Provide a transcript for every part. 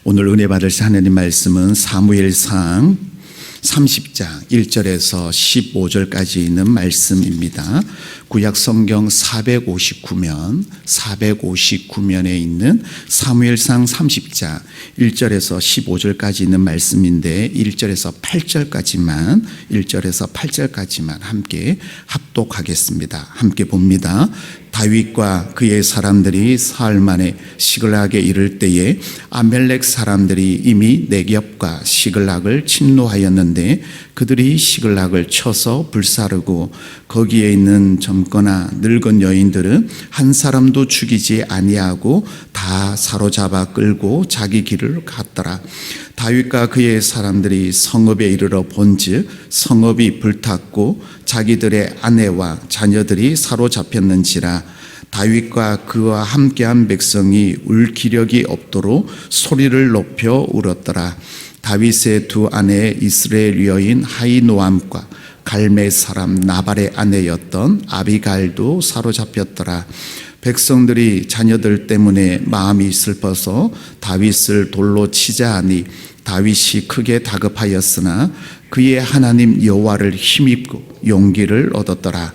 오늘 은혜 받을 하나님 말씀은 사무엘상 30장 1절에서 15절까지 있는 말씀입니다. 구약 성경 459면에 있는 사무엘상 30장 1절에서 15절까지 있는 말씀인데 1절에서 8절까지만 함께 합독하겠습니다. 함께 봅니다. 다윗과 그의 사람들이 사흘 만에 시글락에 이를 때에 아멜렉 사람들이 이미 네겝과 시글락을 침노하였는데 그들이 시글락을 쳐서 불사르고 거기에 있는 젊거나 늙은 여인들은 한 사람도 죽이지 아니하고 다 사로잡아 끌고 자기 길을 갔더라. 다윗과 그의 사람들이 성읍에 이르러 본즉 성읍이 불탔고 자기들의 아내와 자녀들이 사로잡혔는지라. 다윗과 그와 함께한 백성이 울 기력이 없도록 소리를 높여 울었더라. 다윗의 두 아내 이스라엘 여인 하이노암과 갈멜 사람 나발의 아내였던 아비갈도 사로잡혔더라. 백성들이 자녀들 때문에 마음이 슬퍼서 다윗을 돌로 치자 하니 다윗이 크게 다급하였으나 그의 하나님 여호와를 힘입고 용기를 얻었더라.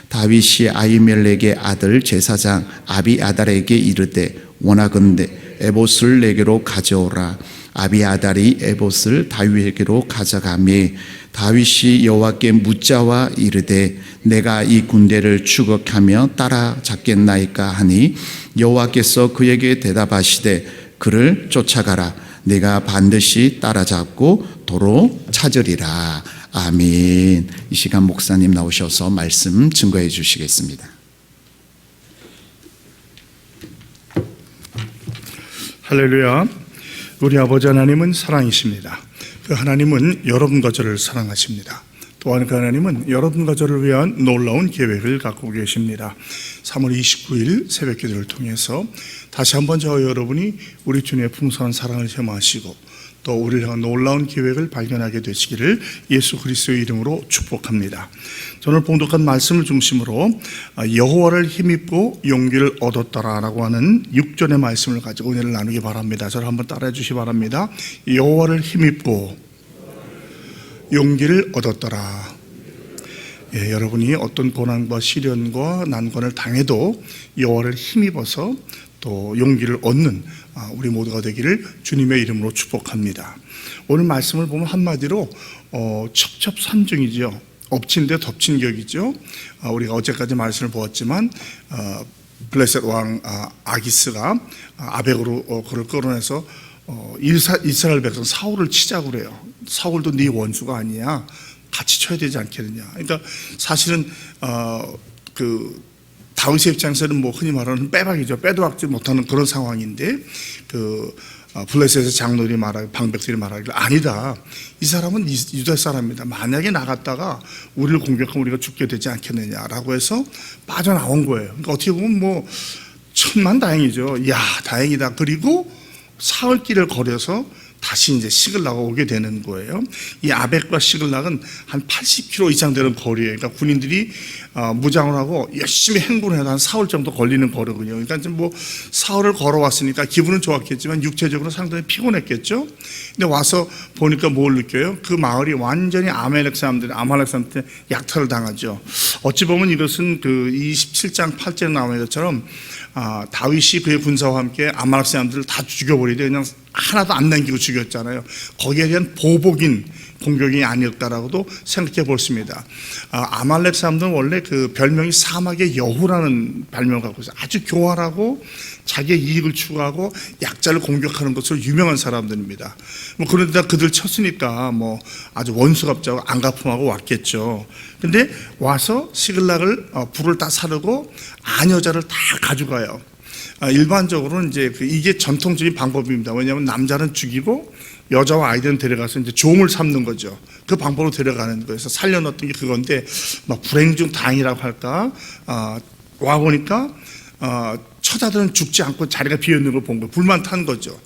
다윗이 아히멜렉의 아들 제사장 아비아달에게 이르되 원하건대 에봇을 내게로 가져오라. 아비아달이 에봇을 다윗에게로 가져가매 다윗이 여호와께 묻자와 이르되 내가 이 군대를 추격하며 따라잡겠나이까 하니 여호와께서 그에게 대답하시되 그를 쫓아가라. 내가 반드시 따라잡고 도로 찾으리라. 아멘. 이 시간 목사님 나오셔서 말씀 증거해 주시겠습니다. 할렐루야. 우리 아버지 하나님은 사랑이십니다. 그 하나님은 여러분과 저를 사랑하십니다. 또한 그 하나님은 여러분과 저를 위한 놀라운 계획을 갖고 계십니다. 3월 29일 새벽 기도를 통해서 다시 한번 저와 여러분이 우리 주님의 풍성한 사랑을 체험하시고 또 우리를 향한 놀라운 계획을 발견하게 되시기를 예수 그리스도의 이름으로 축복합니다. 오늘 봉독한 말씀을 중심으로 여호와를 힘입고 용기를 얻었더라라고 하는 6절의 말씀을 가지고 은혜를 나누기 바랍니다. 저를 한번 따라해 주시기 바랍니다. 여호와를 힘입고 용기를 얻었더라. 여러분이 어떤 고난과 시련과 난관을 당해도 여호와를 힘입어서 또 용기를 얻는 우리 모두가 되기를 주님의 이름으로 축복합니다. 오늘 말씀을 보면 한마디로 첩첩산중이죠. 엎친 데 덮친 격이죠. 우리가 어제까지 말씀을 보았지만 블레셋 왕 아기스가 아벡으로 그를 끌어내서 이스라엘 백성 사울을 치자고 그래요. 사울도 네 원수가 아니야. 같이 쳐야 되지 않겠느냐. 그러니까 사실은 다윗의 입장에서는 흔히 말하는 빼박이죠. 빼도 박지 못하는 그런 상황인데 블레셋의 장로들이 방백들이 말하기를 아니다. 이 사람은 유다 사람입니다. 만약에 나갔다가 우리를 공격하면 우리가 죽게 되지 않겠느냐라고 해서 빠져나온 거예요. 그러니까 어떻게 보면 천만다행이죠. 야, 다행이다. 그리고 사흘길을 거려서 다시 이제 시글락에 오게 되는 거예요. 이 아벡과 시글락은 한 80km 이상 되는 거리예요. 그러니까 군인들이 무장을 하고 열심히 행군을 해도 한 사흘 정도 걸리는 거리거든요. 그러니까 이제 사흘을 걸어왔으니까 기분은 좋았겠지만 육체적으로 상당히 피곤했겠죠. 근데 와서 보니까 뭘 느껴요? 그 마을이 완전히 아말렉 사람들한테 약탈을 당하죠. 어찌 보면 이것은 27장 8절에 나오는 것처럼 다윗이 그의 군사와 함께 아말렉 사람들을 다 죽여버리되 그냥 하나도 안 남기고 죽였잖아요. 거기에 대한 보복인 공격이 아니었다라고도 생각해 볼 수 있습니다. 아말렉 사람들은 원래 그 별명이 사막의 여후라는 별명을 갖고 있어요. 아주 교활하고 자기의 이익을 추구하고 약자를 공격하는 것으로 유명한 사람들입니다. 그런데 그들 쳤으니까 아주 원수갑자고 안가품하고 왔겠죠. 근데 와서 시글락을 불을 다 사르고 아녀자를 다 가져가요. 일반적으로는 이제 이게 전통적인 방법입니다. 왜냐하면 남자는 죽이고 여자와 아이들은 데려가서 이제 종을 삼는 거죠. 그 방법으로 데려가는 거에서 살려놨던 게 그건데 불행 중 다행이라고 할까? 와 보니까 처자들은 죽지 않고 자리가 비어 있는 걸 본 거예요. 불만 탄 거죠.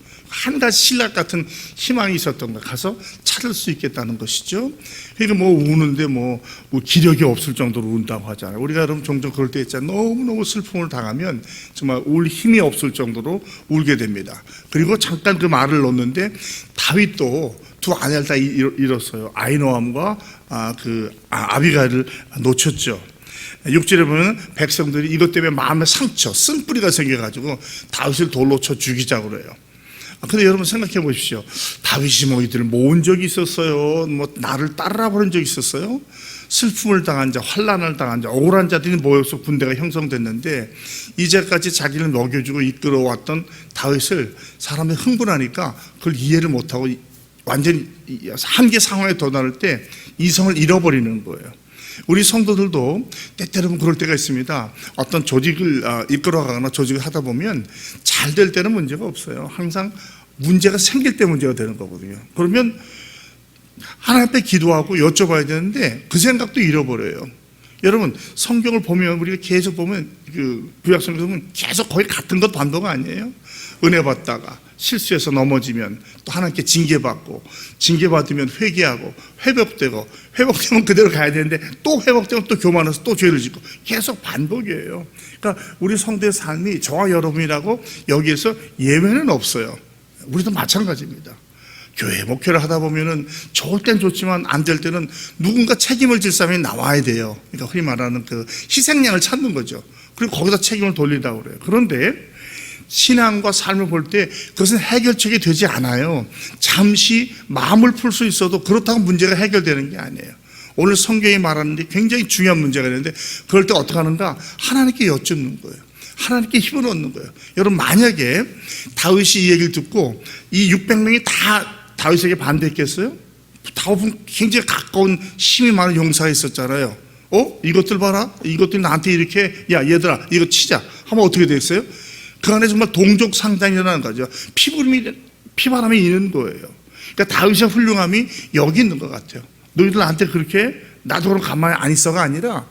한 가지 신락 같은 희망이 있었던 거 가서 찾을 수 있겠다는 것이죠. 그러니까 뭐 우는데 뭐 기력이 없을 정도로 운다고 하잖아요. 우리가 여러분 종종 그럴 때 있잖아요. 너무너무 슬픔을 당하면 정말 울 힘이 없을 정도로 울게 됩니다. 그리고 잠깐 그 말을 놓는데 다윗도 두 아내를 다 잃었어요. 아히노암과 아비가일을 놓쳤죠. 6절에 보면 백성들이 이것 때문에 마음에 상처, 쓴뿌리가 생겨가지고 다윗을 돌로 쳐 죽이자고 그래요. 근데 여러분 생각해 보십시오. 다윗이 뭐 이들을 모은 적이 있었어요? 뭐 나를 따르라 버린 적이 있었어요? 슬픔을 당한 자, 환난을 당한 자, 억울한 자들이 모여서 군대가 형성됐는데 이제까지 자기를 먹여주고 이끌어왔던 다윗을 사람이 흥분하니까 그걸 이해를 못하고 완전히 한계 상황에 도달할 때 이성을 잃어버리는 거예요. 우리 성도들도 때때로 그럴 때가 있습니다. 어떤 조직을 이끌어가거나 조직을 하다 보면 잘 될 때는 문제가 없어요. 항상 문제가 생길 때 문제가 되는 거거든요. 그러면 하나님 앞에 기도하고 여쭤봐야 되는데 그 생각도 잃어버려요. 여러분 성경을 보면 우리가 계속 보면 그 구약성경을 보면 계속 거의 같은 것 반복 아니에요? 은혜 받다가 실수해서 넘어지면 또 하나님께 징계받고 징계받으면 회개하고 회복되면 그대로 가야 되는데 또 회복되면 또 교만해서 또 죄를 짓고 계속 반복이에요. 그러니까 우리 성도의 삶이 저와 여러분이라고 여기에서 예외는 없어요. 우리도 마찬가지입니다. 교회 목회를 하다 보면은 좋을 땐 좋지만 안 될 때는 누군가 책임을 질 사람이 나와야 돼요. 그러니까 흔히 말하는 그 희생양을 찾는 거죠. 그리고 거기다 책임을 돌리라고 그래요. 그런데 신앙과 삶을 볼 때 그것은 해결책이 되지 않아요. 잠시 마음을 풀 수 있어도 그렇다고 문제가 해결되는 게 아니에요. 오늘 성경이 말하는데 굉장히 중요한 문제가 있는데 그럴 때 어떻게 하는가? 하나님께 여쭙는 거예요. 하나님께 힘을 얻는 거예요. 여러분 만약에 다윗이 이 얘기를 듣고 이 600명이 다 다윗에게 반대했겠어요? 다윗은 굉장히 가까운 힘이 많은 용사가 있었잖아요. 이것들 봐라. 이것들이 나한테 이렇게 야 얘들아 이거 치자 하면 어떻게 되겠어요? 그 안에 정말 동족 상장이 일어나는 거죠. 피바람이 있는 거예요. 그러니까 다윗의 훌륭함이 여기 있는 것 같아요. 너희들 나한테 그렇게 나도 그럼 가만히 안 있어가 아니라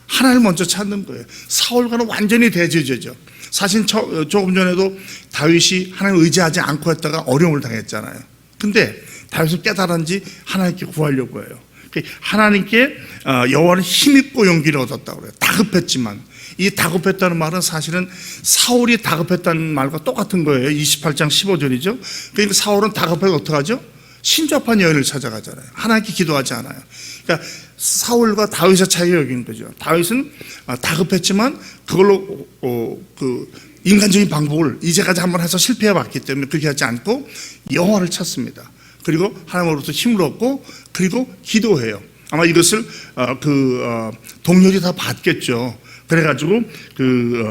하나님을 먼저 찾는 거예요. 사울과는 완전히 대조제죠. 사실 조금 전에도 다윗이 하나님을 의지하지 않고 했다가 어려움을 당했잖아요. 근데 다윗은 깨달은지 하나님께 구하려고 해요. 하나님께 여호와는 힘있고 용기를 얻었다고 그래요. 다급했지만 이 다급했다는 말은 사실은 사울이 다급했다는 말과 똑같은 거예요. 28장 15절이죠. 그러니까 사울은 다급해서 어떻게 하죠? 신접한 여인을 찾아가잖아요. 하나님께 기도하지 않아요. 그러니까 사울과 다윗의 차이가 여기는 거죠. 다윗은 다급했지만 그걸로 그 인간적인 방법을 이제까지 한번 해서 실패해봤기 때문에 그렇게 하지 않고 여호와를 찾습니다. 그리고 하나님으로부터 힘을 얻고 그리고 기도해요. 아마 이것을 동료들이 다 봤겠죠. 그래가지고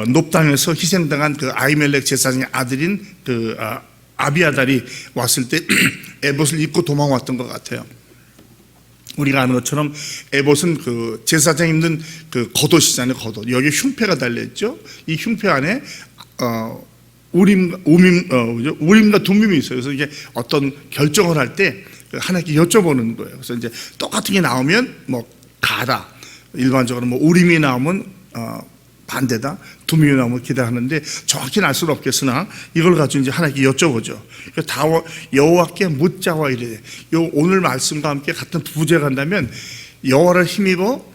높당에서 희생당한 그 아히멜렉 제사장의 아들인 아비아달이 왔을 때 에봇을 입고 도망왔던 것 같아요. 우리가 아는 것처럼 에봇은 그 제사장이 입는 그 겉옷이잖아요. 겉옷. 여기 흉패가 달려있죠. 이 흉패 안에 우림과 둠밈이 있어요. 그래서 이게 어떤 결정을 할 때 하나님께 여쭤보는 거예요. 그래서 이제 똑같은 게 나오면 뭐 가다. 일반적으로 뭐 우림이 나오면 반대다, 둠밈이 나오면 기다하는데 정확히는 알 수는 없겠으나 이걸 가지고 이제 하나님께 여쭤보죠. 다 여호와께 묻자와 이래. 요 오늘 말씀과 함께 같은 부제가 한다면 여호와를 힘입어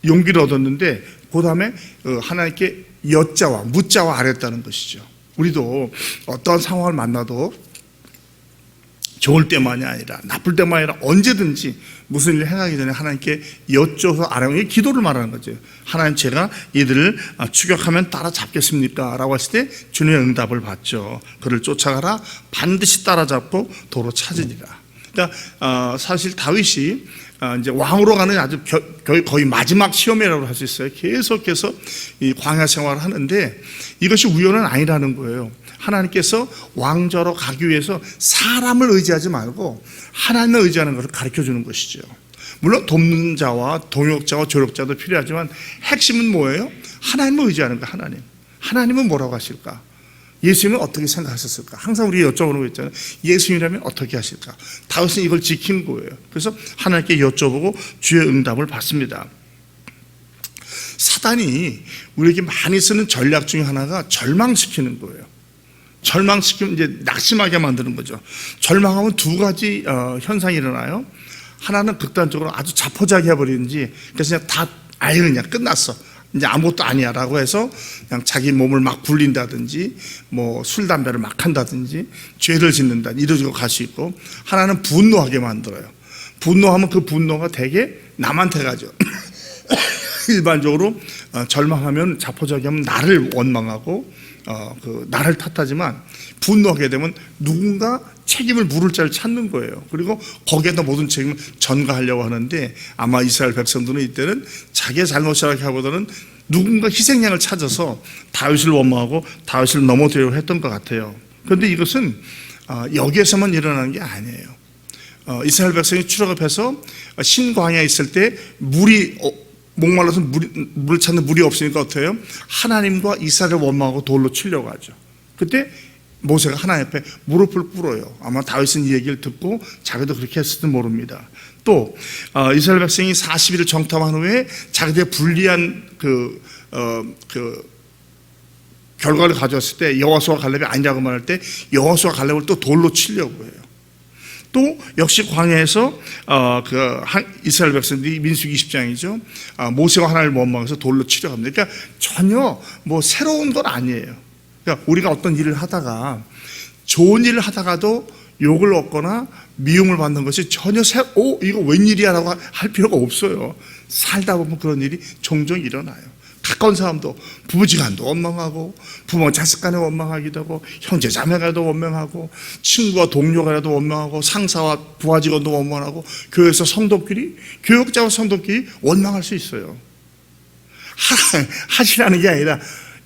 용기를 얻었는데 그 다음에 하나님께 여자와 묻자와 아랬다는 것이죠. 우리도 어떠한 상황을 만나도 좋을 때만이 아니라 나쁠 때만이 아니라 언제든지 무슨 일을 행하기 전에 하나님께 여쭤서 알아보는 게 기도를 말하는 거죠. 하나님 제가 이들을 추격하면 따라잡겠습니까? 라고 했을 때 주님의 응답을 받죠. 그를 쫓아가라 반드시 따라잡고 도로 찾으리라. 그러니까 사실 다윗이 이제 왕으로 가는 아주 거의 마지막 시험이라고 할 수 있어요. 계속해서 이 광야 생활을 하는데 이것이 우연은 아니라는 거예요. 하나님께서 왕좌로 가기 위해서 사람을 의지하지 말고 하나님을 의지하는 것을 가르쳐 주는 것이죠. 물론 돕는 자와 동역자와 조력자도 필요하지만 핵심은 뭐예요? 하나님을 의지하는 거. 하나님은 뭐라고 하실까? 예수님은 어떻게 생각하셨을까? 항상 우리가 여쭤보는 거 있잖아요. 예수님이라면 어떻게 하실까? 다윗은 이걸 지킨 거예요. 그래서 하나님께 여쭤보고 주의 응답을 받습니다. 사단이 우리에게 많이 쓰는 전략 중에 하나가 절망시키는 거예요. 절망시키면 이제 낙심하게 만드는 거죠. 절망하면 두 가지 현상이 일어나요. 하나는 극단적으로 아주 자포자기 해버리는지, 그래서 그냥 다 아예 그냥 끝났어, 이제 아무것도 아니야 라고 해서 그냥 자기 몸을 막 굴린다든지 뭐 술 담배를 막 한다든지 죄를 짓는다, 이러지고 갈 수 있고, 하나는 분노하게 만들어요. 분노하면 그 분노가 되게 남한테 가죠. 일반적으로 절망하면, 자포자기하면 나를 원망하고 나를 탓하지만, 분노하게 되면 누군가 책임을 물을 자를 찾는 거예요. 그리고 거기에다 모든 책임을 전가하려고 하는데, 아마 이스라엘 백성들은 이때는 자기의 잘못이라고 하기보다는 누군가 희생양을 찾아서 다윗을 원망하고 다윗을 넘어뜨리려고 했던 것 같아요. 그런데 이것은 여기에서만 일어나는 게 아니에요. 이스라엘 백성이 출애굽해서 신광야에 있을 때 물이 목말라서 물을 찾는 물이 없으니까 어떻게 해요? 하나님과 이스라엘을 원망하고 돌로 치려고 하죠. 그때 모세가 하나님 앞에 무릎을 꿇어요. 아마 다윗은 이 얘기를 듣고 자기도 그렇게 했을지 모릅니다. 또 이스라엘 백성이 40일을 정탐한 후에 자기들의 불리한 결과를 가져왔을 때 여호수아 갈렙이 아니라고 말할 때 여호수아 갈렙을 또 돌로 치려고 해요. 또 역시 광야에서 이스라엘 백성들이 민수기 20장이죠. 모세와 하나님을 원망해서 돌로 치려고 합니다. 그러니까 전혀 뭐 새로운 건 아니에요. 그러니까 우리가 어떤 일을 하다가, 좋은 일을 하다가도 욕을 얻거나 미움을 받는 것이 전혀 이거 웬일이야 라고 할 필요가 없어요. 살다 보면 그런 일이 종종 일어나요. 가까운 사람도 부부지간도 원망하고, 부모 자식 간에 원망하기도 하고, 형제 자매간도 원망하고, 친구와 동료간에도 원망하고, 상사와 부하 직원도 원망하고, 교회에서 성도끼리, 교역자와 성도끼리 원망할 수 있어요. 하시라는 게 아니라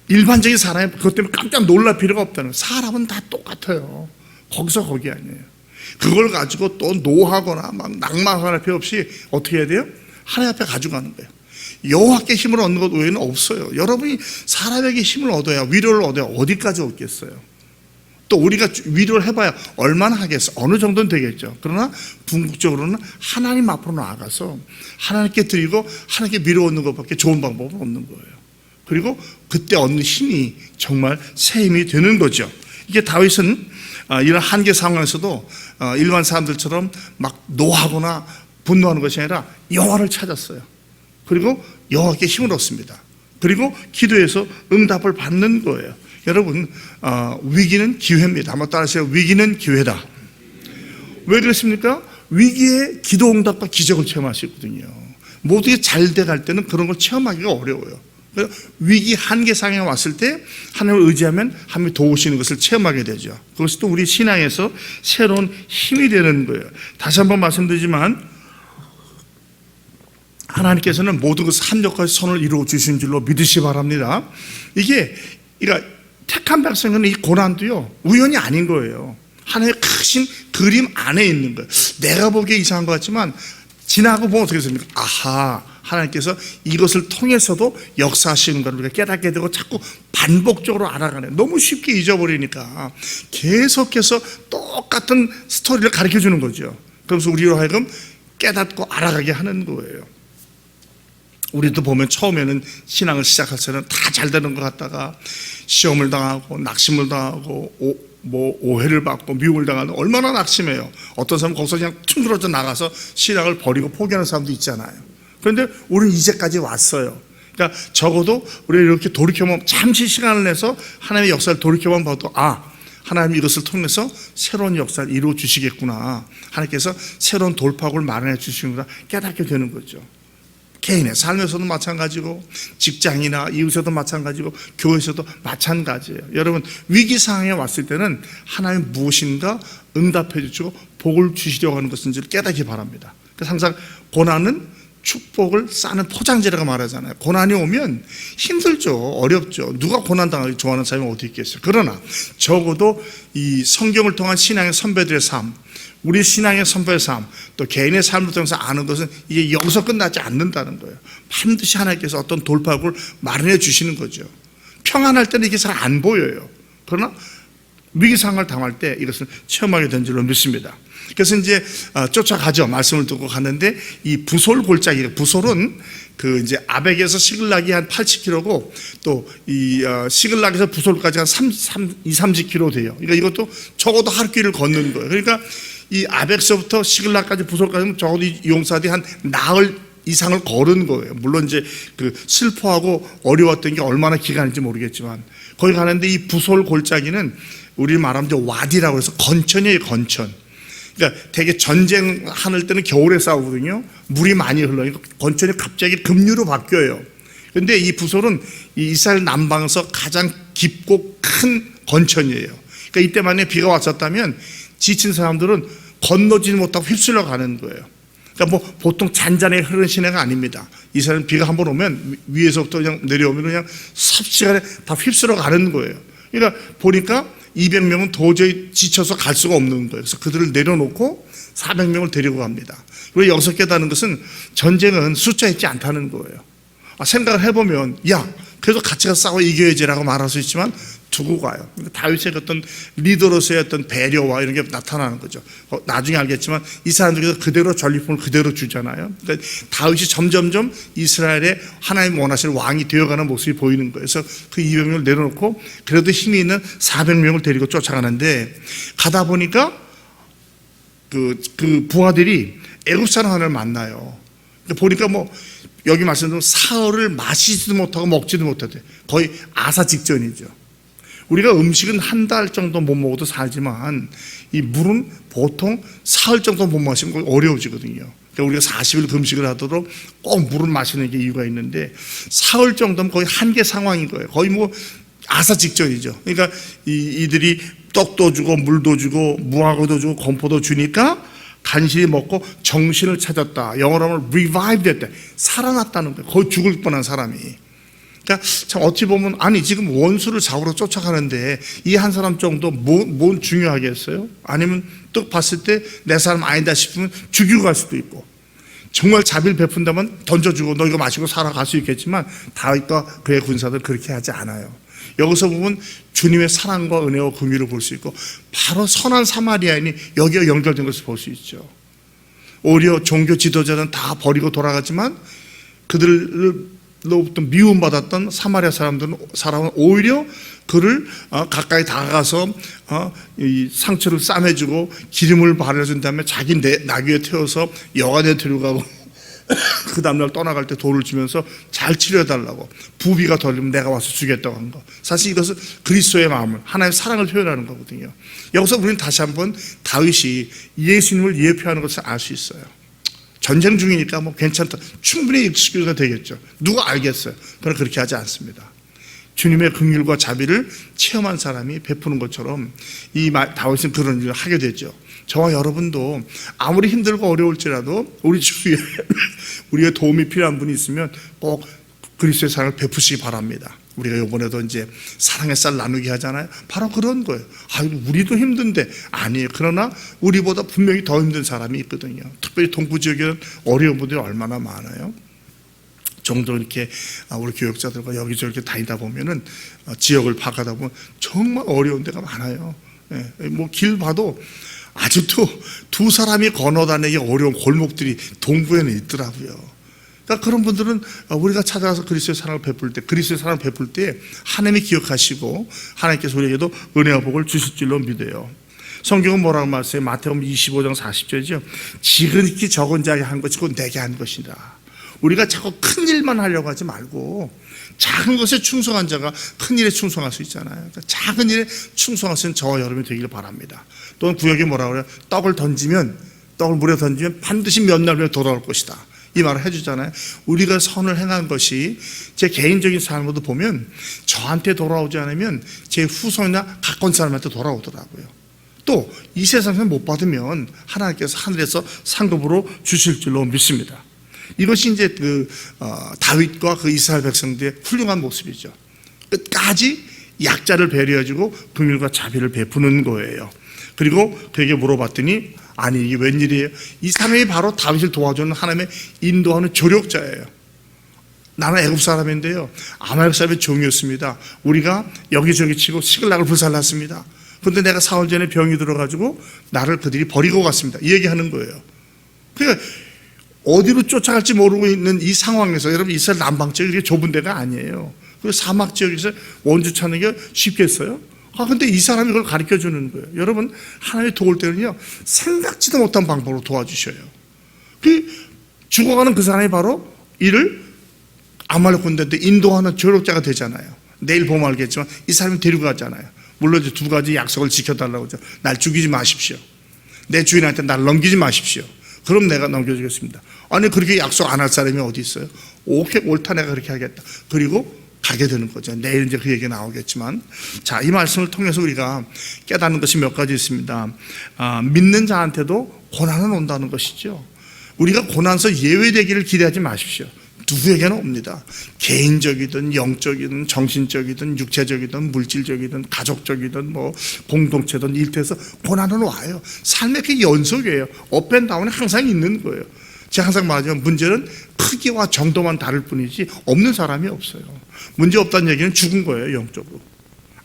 일반적인 사람이 그것 때문에 깜짝 놀랄 필요가 없다는 거예요. 사람은 다 똑같아요. 거기서 거기 아니에요. 그걸 가지고 또 노하거나 막 낙마할 필요 없이 어떻게 해야 돼요? 하나님 앞에 가져가는 거예요. 여호와께 힘을 얻는 것 외에는 없어요. 여러분이 사람에게 힘을 얻어야, 위로를 얻어야 어디까지 얻겠어요? 또 우리가 위로를 해봐야 얼마나 하겠어? 어느 정도는 되겠죠. 그러나 궁극적으로는 하나님 앞으로 나아가서 하나님께 드리고 하나님께 위로 얻는 것밖에 좋은 방법은 없는 거예요. 그리고 그때 얻는 힘이 정말 새 힘이 되는 거죠. 이게 다윗은 이런 한계 상황에서도 일반 사람들처럼 막 노하거나 분노하는 것이 아니라 여호와를 찾았어요. 그리고 여호와께 힘을 얻습니다. 그리고 기도해서 응답을 받는 거예요. 여러분, 위기는 기회입니다. 한번 따라하세요. 위기는 기회다. 왜 그렇습니까? 위기에 기도 응답과 기적을 체험할 수 있거든요. 모두가 잘 돼갈 때는 그런 걸 체험하기가 어려워요. 그래서 위기 한계 상황에 왔을 때 하나님을 의지하면 하나님이 도우시는 것을 체험하게 되죠. 그것이 또 우리 신앙에서 새로운 힘이 되는 거예요. 다시 한번 말씀드리지만, 하나님께서는 모든 것을 합력하여 선을 이루어 주신 줄로 믿으시 바랍니다. 이게 그러니까 택한 백성은 이 고난도요 우연이 아닌 거예요. 하나님의 크신 그림 안에 있는 거예요. 내가 보기에 이상한 것 같지만 지나고 보면 어떻게 됩니까? 아하, 하나님께서 이것을 통해서도 역사하시는 걸 우리가 깨닫게 되고 자꾸 반복적으로 알아가네. 너무 쉽게 잊어버리니까 계속해서 똑같은 스토리를 가르쳐 주는 거죠. 그래서 우리로 하여금 깨닫고 알아가게 하는 거예요. 우리도 보면 처음에는 신앙을 시작할 때는 다 잘 되는 것 같다가 시험을 당하고 낙심을 당하고 오해를 받고 미움을 당하는, 얼마나 낙심해요. 어떤 사람은 거기서 그냥 퉁그러져 나가서 신앙을 버리고 포기하는 사람도 있잖아요. 그런데 우리는 이제까지 왔어요. 그러니까 적어도 우리 이렇게 돌이켜보면, 잠시 시간을 내서 하나님의 역사를 돌이켜보면 봐도 하나님이 이것을 통해서 새로운 역사를 이루어 주시겠구나, 하나님께서 새로운 돌파구를 마련해 주시는구나 깨닫게 되는 거죠. 개인의 삶에서도 마찬가지고, 직장이나 이웃에도 마찬가지고, 교회에서도 마찬가지예요. 여러분, 위기 상황에 왔을 때는 하나님 무엇인가 응답해 주시고 복을 주시려고 하는 것인지 깨닫기 바랍니다. 그래서 항상 고난은 축복을 싸는 포장지라고 말하잖아요. 고난이 오면 힘들죠. 어렵죠. 누가 고난 당하기 좋아하는 사람이 어디 있겠어요. 그러나 적어도 이 성경을 통한 신앙의 선배들의 삶, 우리 신앙의 선배의 삶, 또 개인의 삶을 통해서 아는 것은 이게 여기서 끝나지 않는다는 거예요. 반드시 하나님께서 어떤 돌파구를 마련해 주시는 거죠. 평안할 때는 이게 잘 안 보여요. 그러나 위기 상황을 당할 때 이것을 체험하게 된 줄로 믿습니다. 그래서 이제 쫓아가죠. 말씀을 듣고 갔는데 이 부솔 골짜기, 부솔은 그 이제 아벡에서 시글락이 한 80km고 또 이 시글락에서 부솔까지 한 30km 돼요. 그러니까 이것도 적어도 하루 길을 걷는 거예요. 그러니까 이 아벡서부터 시글락까지 부솔까지는 적어도 이 용사들이 한 나흘 이상을 걸은 거예요. 물론 이제 그 슬퍼하고 어려웠던 게 얼마나 기간인지 모르겠지만 거기 가는데 이 부솔 골짜기는 우리 말하면 이제 와디라고 해서 건천이에요, 건천. 그러니까 되게 전쟁하는 때는 겨울에 싸우거든요. 물이 많이 흘러요. 건천이 갑자기 급류로 바뀌어요. 그런데 이 부솔은 이 이스라엘 남방에서 가장 깊고 큰 건천이에요. 그러니까 이때만에 비가 왔었다면 지친 사람들은 건너지 못하고 휩쓸려 가는 거예요. 그러니까 뭐 보통 잔잔하게 흐르는 시내가 아닙니다. 이스라엘은 비가 한번 오면 위에서부터 그냥 내려오면 그냥 삽시간에 다 휩쓸어 가는 거예요. 그러니까 보니까 200명은 도저히 지쳐서 갈 수가 없는 거예요. 그래서 그들을 내려놓고 400명을 데리고 갑니다. 그리고 여기서 깨닫는 것은 전쟁은 숫자에 있지 않다는 거예요. 생각을 해보면 야 그래도 같이 가서 싸워 이겨야지라고 말할 수 있지만 두고 가요. 그러니까 다윗의 어떤 리더로서의 어떤 배려와 이런 게 나타나는 거죠. 나중에 알겠지만 이 사람들께서 그대로 전리품을 그대로 주잖아요. 그러니까 다윗이 점점점 이스라엘의 하나님 원하시는 왕이 되어가는 모습이 보이는 거예요. 그래서 그 200명을 내려놓고 그래도 힘이 있는 400명을 데리고 쫓아가는데 가다 보니까 그 부하들이 애굽 사람 하나를 만나요. 보니까 뭐 여기 말씀대로 사흘을 마시지도 못하고 먹지도 못하대. 거의 아사 직전이죠. 우리가 음식은 한 달 정도 못 먹어도 살지만 이 물은 보통 사흘 정도 못 마시면 거의 어려워지거든요. 그러니까 우리가 40일 금식을 하도록 꼭 물을 마시는 게 이유가 있는데 사흘 정도면 거의 한계 상황인 거예요. 거의 뭐 아사 직전이죠. 그러니까 이들이 떡도 주고 물도 주고 무화과도 주고 건포도 주니까 간신히 먹고 정신을 찾았다. 영어로 하면 revive 됐다. 살아났다는 거예요. 거의 죽을 뻔한 사람이. 그러니까 참 어찌 보면 아니 지금 원수를 잡으러 쫓아가는데 이 한 사람 정도 뭔 중요하겠어요? 아니면 또 봤을 때 내 사람 아니다 싶으면 죽이고 갈 수도 있고 정말 자비를 베푼다면 던져주고 너 이거 마시고 살아갈 수 있겠지만 다윗과 그의 군사들 그렇게 하지 않아요. 여기서 보면 주님의 사랑과 은혜와 긍휼을 볼 수 있고 바로 선한 사마리아인이 여기와 연결된 것을 볼 수 있죠. 오히려 종교 지도자는 다 버리고 돌아갔지만 그들로부터 미움받았던 사마리아 사람은 오히려 그를 가까이 다가가서 이 상처를 싸매주고 기름을 바르준 다음에 자기 나귀에 태워서 여관에 데려가고 그 다음날 떠나갈 때 돌을 주면서 잘 치료해달라고 부비가 덜리면 내가 와서 주겠다고 한 거. 사실 이것은 그리스도의 마음을 하나님의 사랑을 표현하는 거거든요. 여기서 우리는 다시 한번 다윗이 예수님을 예표하는 것을 알 수 있어요. 전쟁 중이니까 뭐 괜찮다. 충분히 익스큐즈가 되겠죠. 누가 알겠어요. 그러나 그렇게 하지 않습니다. 주님의 긍휼과 자비를 체험한 사람이 베푸는 것처럼 이 다윗은 그런 일을 하게 되죠. 저와 여러분도 아무리 힘들고 어려울지라도 우리 주위에 우리의 도움이 필요한 분이 있으면 꼭 그리스도의 사랑을 베푸시기 바랍니다. 우리가 이번에도 이제 사랑의 쌀 나누기 하잖아요. 바로 그런 거예요. 우리도 힘든데 아니에요. 그러나 우리보다 분명히 더 힘든 사람이 있거든요. 특별히 동부 지역에는 어려운 분들이 얼마나 많아요. 정도 이렇게 우리 교역자들과 여기저기 다니다 보면은 지역을 파가다 보면 정말 어려운 데가 많아요. 뭐 길 봐도 아직도 두 사람이 건너다니기 어려운 골목들이 동부에는 있더라고요. 그러니까 그런 분들은 우리가 찾아가서 그리스도의 사랑을 베풀 때 하나님이 기억하시고 하나님께서 우리에게도 은혜와 복을 주실 줄로 믿어요. 성경은 뭐라고 말씀해요? 마태복음 25장 40절이죠. 지극히 적은 자에게 한 것이 곧 내게 한 것이다. 우리가 자꾸 큰 일만 하려고 하지 말고 작은 것에 충성한 자가 큰 일에 충성할 수 있잖아요. 그러니까 작은 일에 충성하시는 저와 여러분이 되기를 바랍니다. 또는 구역에 뭐라고 그래요? 떡을 물에 던지면 반드시 몇 날 후에 돌아올 것이다. 이 말을 해주잖아요. 우리가 선을 행한 것이 제 개인적인 삶으로도 보면 저한테 돌아오지 않으면 제 후손이나 가까운 사람한테 돌아오더라고요. 또 이 세상에서 못 받으면 하나님께서 하늘에서 상급으로 주실 줄로 믿습니다. 이것이 이제 다윗과 그 이스라엘 백성들의 훌륭한 모습이죠. 끝까지 약자를 배려해주고 긍휼과 자비를 베푸는 거예요. 그리고 그에게 물어봤더니 아니 이게 웬일이에요? 이 사람이 바로 다윗을 도와주는 하나님의 인도하는 조력자예요. 나는 애굽 사람인데요 아말렉 사람의 종이었습니다. 우리가 여기저기 치고 시글락을 불살랐습니다. 그런데 내가 사흘 전에 병이 들어가지고 나를 그들이 버리고 갔습니다. 이 얘기하는 거예요. 그러니까 어디로 쫓아갈지 모르고 있는 이 상황에서 여러분 이스라엘 남방 지역이 이렇게 좁은 데가 아니에요. 그리고 사막 지역에서 원주 찾는 게 쉽겠어요? 근데 이 사람이 그걸 가르쳐 주는 거예요. 여러분, 하나님이 도울 때는요, 생각지도 못한 방법으로 도와주셔요. 죽어가는 그 사람이 바로 이를 아말렉 군대인데 인도하는 조력자가 되잖아요. 내일 보면 알겠지만 이 사람이 데리고 가잖아요. 물론 이제 두 가지 약속을 지켜달라고 하죠. 날 죽이지 마십시오. 내 주인한테 날 넘기지 마십시오. 그럼 내가 넘겨주겠습니다. 아니, 그렇게 약속 안 할 사람이 어디 있어요? 오케이, 옳다, 내가 그렇게 하겠다. 그리고 가게 되는 거죠. 내일 이제 그 얘기 나오겠지만, 자, 이 말씀을 통해서 우리가 깨닫는 것이 몇 가지 있습니다. 믿는 자한테도 고난은 온다는 것이죠. 우리가 고난서 예외되기를 기대하지 마십시오. 누구에게나 옵니다. 개인적이든 영적이든 정신적이든 육체적이든 물질적이든 가족적이든 뭐 공동체든 일터에서 고난은 와요. 삶의 그 연속이에요. 업앤다운이 항상 있는 거예요. 제가 항상 말하지만 문제는 크기와 정도만 다를 뿐이지 없는 사람이 없어요. 문제 없다는 얘기는 죽은 거예요, 영적으로.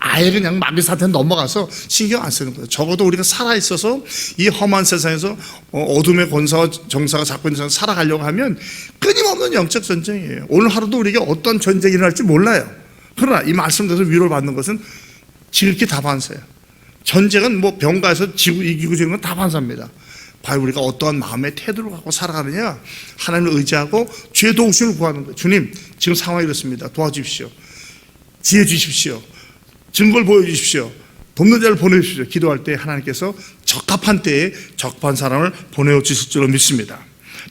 아예 그냥 마귀 사태에 넘어가서 신경 안 쓰는 거예요. 적어도 우리가 살아있어서 이 험한 세상에서 어둠의 권사와 정사가 잡고 있는 세상에 살아가려고 하면 끊임없는 영적 전쟁이에요. 오늘 하루도 우리에게 어떤 전쟁이 일어날지 몰라요. 그러나 이 말씀대로 위로를 받는 것은 지극히 다반사예요. 전쟁은 뭐 병가에서 지구 이기고 지는 건 다반사입니다. 바로 우리가 어떠한 마음의 태도를 갖고 살아가느냐, 하나님을 의지하고 죄 도우심을 구하는 거예요. 주님, 지금 상황이 이렇습니다. 도와주십시오. 지혜 주십시오. 증거를 보여주십시오. 돕는 자를 보내주십시오. 기도할 때 하나님께서 적합한 때에 적합한 사람을 보내주실 줄로 믿습니다.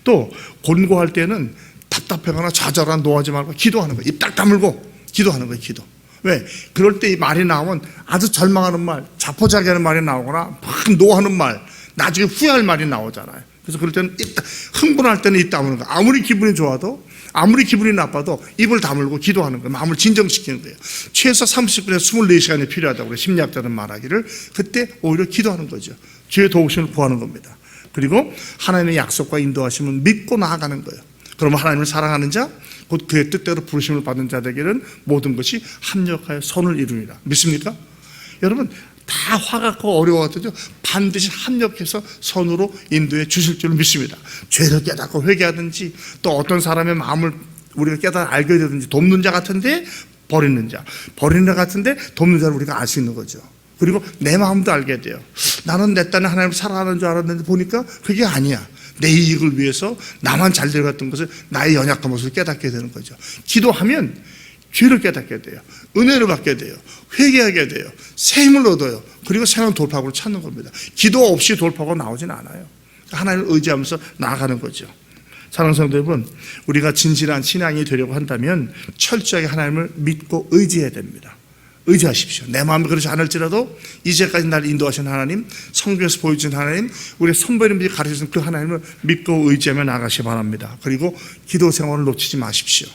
또 곤고할 때는 답답하거나 좌절하거나 노하지 말고 기도하는 거예요. 입 딱 다물고 기도하는 거예요. 기도. 왜? 그럴 때 이 말이 나오면 아주 절망하는 말, 자포자기하는 말이 나오거나 막 노하는 말, 나중에 후회할 말이 나오잖아요. 그래서 그럴 때는 흥분할 때는 입 다무는 거예요. 아무리 기분이 좋아도, 아무리 기분이 나빠도 입을 다물고 기도하는 거예요. 마음을 진정시키는 거예요. 최소 30분에서 24시간이 필요하다고 그래요. 심리학자는 말하기를. 그때 오히려 기도하는 거죠. 주의 도우심을 구하는 겁니다. 그리고 하나님의 약속과 인도하심을 믿고 나아가는 거예요. 그러면 하나님을 사랑하는 자, 곧 그의 뜻대로 부르심을 받은 자들에게는 모든 것이 합력하여 선을 이루리라. 믿습니까? 여러분, 다 화같고 어려워도 반드시 합력해서 선으로 인도해 주실 줄 믿습니다. 죄를 깨닫고 회개하든지 또 어떤 사람의 마음을 우리가 깨닫아 알게 되든지 돕는 자 같은데 버리는 자, 버리는 자 같은데 돕는 자를 우리가 알 수 있는 거죠. 그리고 내 마음도 알게 돼요. 나는 내 딴에 하나님을 사랑하는 줄 알았는데 보니까 그게 아니야. 내 이익을 위해서 나만 잘 되어갔던 것을 나의 연약한 모습을 깨닫게 되는 거죠. 기도하면 죄를 깨닫게 돼요. 은혜를 받게 돼요. 회개하게 돼요. 새 힘을 얻어요. 그리고 새로운 돌파구를 찾는 겁니다. 기도 없이 돌파구가 나오진 않아요. 하나님을 의지하면서 나아가는 거죠. 사랑하는 성도 여러분, 우리가 진실한 신앙이 되려고 한다면 철저하게 하나님을 믿고 의지해야 됩니다. 의지하십시오. 내 마음이 그렇지 않을지라도 이제까지 나를 인도하신 하나님, 성경에서 보여주신 하나님, 우리 선배님들이 가르쳐준 그 하나님을 믿고 의지하며 나가시기 바랍니다. 그리고 기도 생활을 놓치지 마십시오.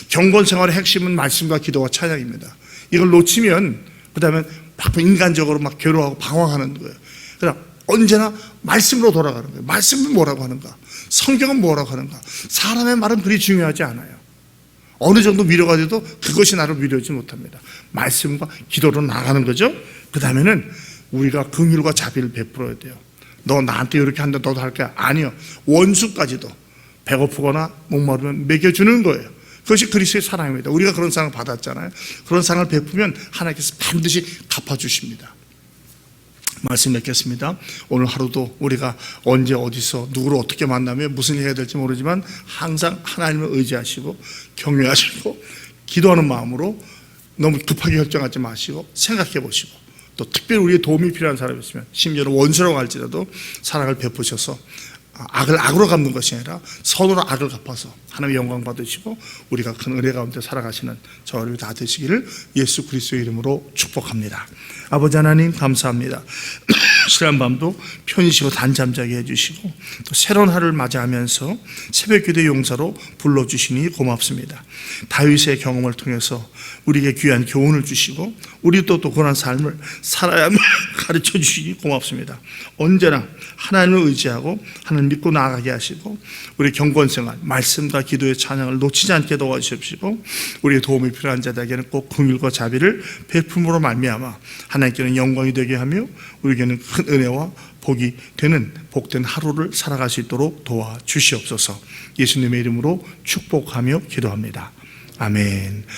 경건 생활의 핵심은 말씀과 기도와 찬양입니다. 이걸 놓치면 그 다음에 인간적으로 막 괴로워하고 방황하는 거예요. 그러나 언제나 말씀으로 돌아가는 거예요. 말씀은 뭐라고 하는가? 성경은 뭐라고 하는가? 사람의 말은 그리 중요하지 않아요. 어느 정도 위로가 돼도 그것이 나를 위로하지 못합니다. 말씀과 기도로 나가는 거죠. 그 다음에는 우리가 긍휼과 자비를 베풀어야 돼요. 너 나한테 이렇게 한다 너도 할 거야? 아니요. 원수까지도 배고프거나 목마르면 먹여주는 거예요. 그것이 그리스도의 사랑입니다. 우리가 그런 사랑을 받았잖아요. 그런 사랑을 베푸면 하나님께서 반드시 갚아주십니다. 말씀 맺겠습니다. 오늘 하루도 우리가 언제 어디서 누구를 어떻게 만나면 무슨 일을 해야 될지 모르지만 항상 하나님을 의지하시고 경외하시고 기도하는 마음으로 너무 급하게 결정하지 마시고 생각해 보시고 또 특별히 우리의 도움이 필요한 사람이 있으면 심지어는 원수라고 할지라도 사랑을 베푸셔서 악을 악으로 갚는 것이 아니라 선으로 악을 갚아서 하나님의 영광 받으시고 우리가 큰 은혜 가운데 살아가시는 저를 다 되시기를 예수 그리스도의 이름으로 축복합니다. 아버지 하나님 감사합니다. 지난 밤도 편히 쉬고 단잠 자게 해주시고 또 새로운 하루를 맞이하면서 새벽기도의 용사로 불러주시니 고맙습니다. 다윗의 경험을 통해서 우리에게 귀한 교훈을 주시고 우리도 또 그런 삶을 살아야 함을 가르쳐 주시니 고맙습니다. 언제나 하나님을 의지하고 하나님 믿고 나아가게 하시고 우리 경건생활 말씀과 기도의 찬양을 놓치지 않게 도와주십시고 우리의 도움이 필요한 자들에게는 꼭 긍휼과 자비를 베품으로 말미암아 하나님께는 영광이 되게 하며 우리에게는 큰 은혜와 복이 되는 복된 하루를 살아갈 수 있도록 도와주시옵소서. 예수님의 이름으로 축복하며 기도합니다. 아멘.